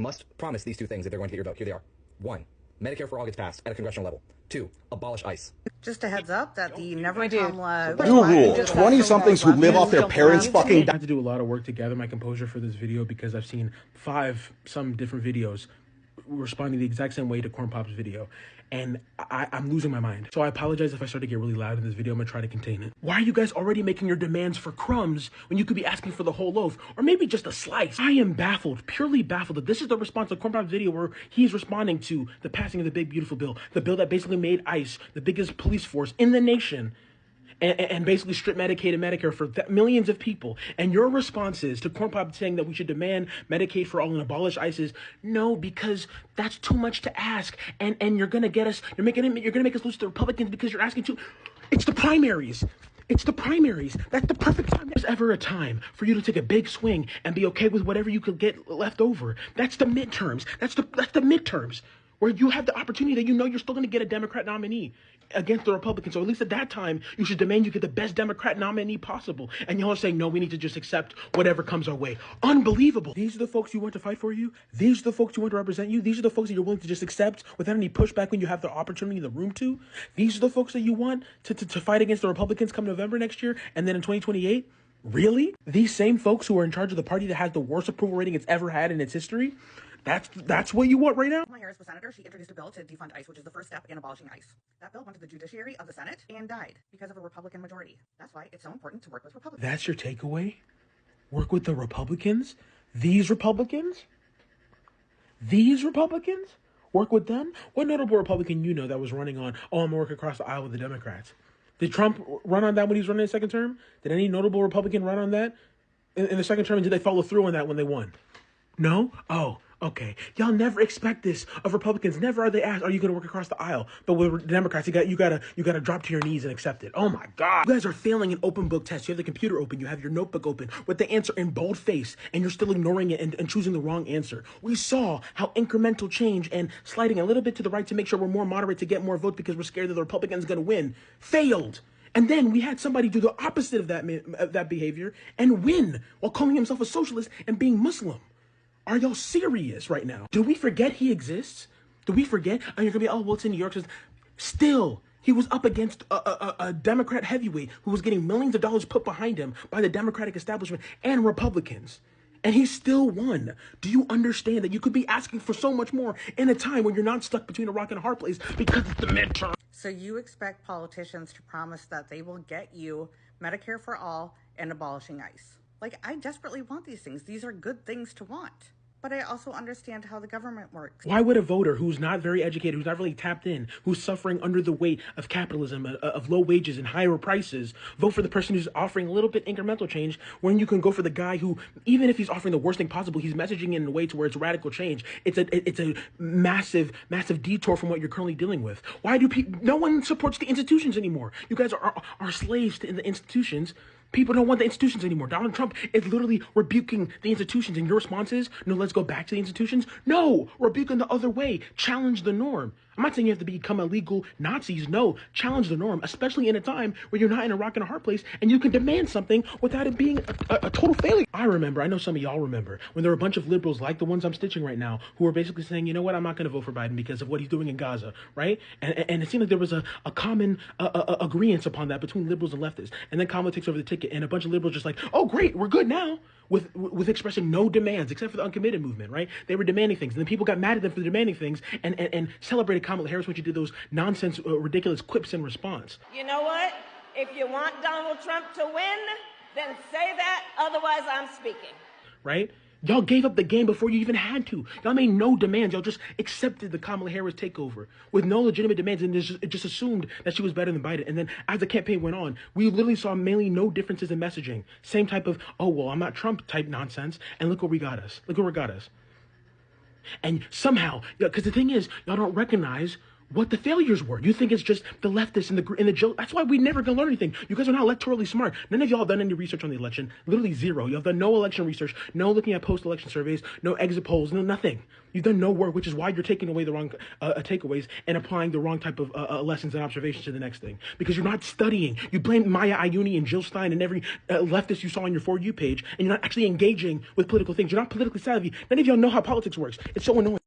must promise these two things if they're going to get your vote. Here they are. 1, Medicare for all gets passed at a congressional level. 2, abolish ICE. Just a heads up that the Never Kamala New rule: 20-somethings who live off their parents' fucking. I have to do a lot of work to gather my composure for this video because I've seen some different videos responding the exact same way to Corn Pop's video, and I'm losing my mind. So I apologize if I start to get really loud in this video. I'm gonna try to contain it. Why are you guys already making your demands for crumbs when you could be asking for the whole loaf or maybe just a slice? I am baffled, purely baffled, that this is the response to Corn Pop's video where he's responding to the passing of the big beautiful bill, the bill that basically made ICE the biggest police force in the nation, and basically strip Medicaid and Medicare for millions of people. And your responses to Corn Pop saying that we should demand Medicaid for all and abolish ICE is no, because that's too much to ask. And you're gonna get us, you're gonna make us lose to the Republicans because you're asking too. It's the primaries. It's the primaries. That's the perfect time. There's ever a time for you to take a big swing and be okay with whatever you could get left over. That's the midterms. That's the midterms, where you have the opportunity that you know you're still going to get a Democrat nominee against the Republicans. So at least at that time, you should demand you get the best Democrat nominee possible. And y'all are saying, no, we need to just accept whatever comes our way. Unbelievable. These are the folks you want to fight for you. These are the folks you want to represent you. These are the folks that you're willing to just accept without any pushback when you have the opportunity in the room to. These are the folks that you want to fight against the Republicans come November next year and then in 2028. Really? These same folks who are in charge of the party that has the worst approval rating it's ever had in its history? That's what you want right now? Kamala Harris was senator. She introduced a bill to defund ICE, which is the first step in abolishing ICE. That bill went to the judiciary of the Senate and died because of a Republican majority. That's why it's so important to work with Republicans. That's your takeaway? Work with the Republicans? These Republicans? These Republicans? Work with them? What notable Republican you know that was running on, oh, I'm gonna work across the aisle with the Democrats? Did Trump run on that when he was running his second term? Did any notable Republican run on that in the second term? And did they follow through on that when they won? No? Oh, okay. Y'all never expect this of Republicans. Never are they asked, are you going to work across the aisle? But with Democrats, you gotta drop to your knees and accept it. Oh my God. You guys are failing an open book test. You have the computer open. You have your notebook open with the answer in bold face, and you're still ignoring it and choosing the wrong answer. We saw how incremental change and sliding a little bit to the right to make sure we're more moderate to get more votes because we're scared that the Republicans are going to win failed. And then we had somebody do the opposite of that behavior and win while calling himself a socialist and being Muslim. Are y'all serious right now? Do we forget he exists? Do we forget? And you're gonna be, oh, well, it's in New York. Still, he was up against a Democrat heavyweight who was getting millions of dollars put behind him by the Democratic establishment and Republicans. And he still won. Do you understand that you could be asking for so much more in a time when you're not stuck between a rock and a hard place because it's the midterm? So you expect politicians to promise that they will get you Medicare for all and abolishing ICE. Like, I desperately want these things. These are good things to want. But I also understand how the government works. Why would a voter who's not very educated, who's not really tapped in, who's suffering under the weight of capitalism, of low wages and higher prices, vote for the person who's offering a little bit incremental change when you can go for the guy who, even if he's offering the worst thing possible, he's messaging in a way to where it's radical change. It's a massive detour from what you're currently dealing with. Why do people, no one supports the institutions anymore. You guys are slaves to the institutions. People don't want the institutions anymore. Donald Trump is literally rebuking the institutions. And your response is, no, let's go back to the institutions. No, rebuke them the other way. Challenge the norm. I'm not saying you have to become illegal Nazis. No, challenge the norm, especially in a time where you're not in a rock and a hard place and you can demand something without it being a total failure. I know some of y'all remember, when there were a bunch of liberals like the ones I'm stitching right now who were basically saying, you know what, I'm not going to vote for Biden because of what he's doing in Gaza, right? And it seemed like there was a common agreement upon that between liberals and leftists. And then Kamala takes over the ticket and a bunch of liberals just like, oh, great, we're good now. With expressing no demands, except for the uncommitted movement, right? They were demanding things, and then people got mad at them for demanding things and celebrated Kamala Harris when she did those nonsense, ridiculous quips in response. You know what? If you want Donald Trump to win, then say that, otherwise I'm speaking. Right? Y'all gave up the game before you even had to. Y'all made no demands. Y'all just accepted the Kamala Harris takeover with no legitimate demands and just assumed that she was better than Biden. And then as the campaign went on, we literally saw mainly no differences in messaging. Same type of, oh, well, I'm not Trump type nonsense. And look where we got us. Look where it got us. And somehow, because the thing is, y'all don't recognize what the failures were. You think it's just the leftists and the Joe. That's why we never gonna learn anything. You guys are not electorally smart. None of y'all have done any research on the election. Literally zero. You have done no election research, no looking at post-election surveys, no exit polls, no nothing. You've done no work, which is why you're taking away the wrong takeaways and applying the wrong type of lessons and observations to the next thing. Because you're not studying. You blame Maya Ayuni and Jill Stein and every leftist you saw on your For You page, and you're not actually engaging with political things. You're not politically savvy. None of y'all know how politics works. It's so annoying.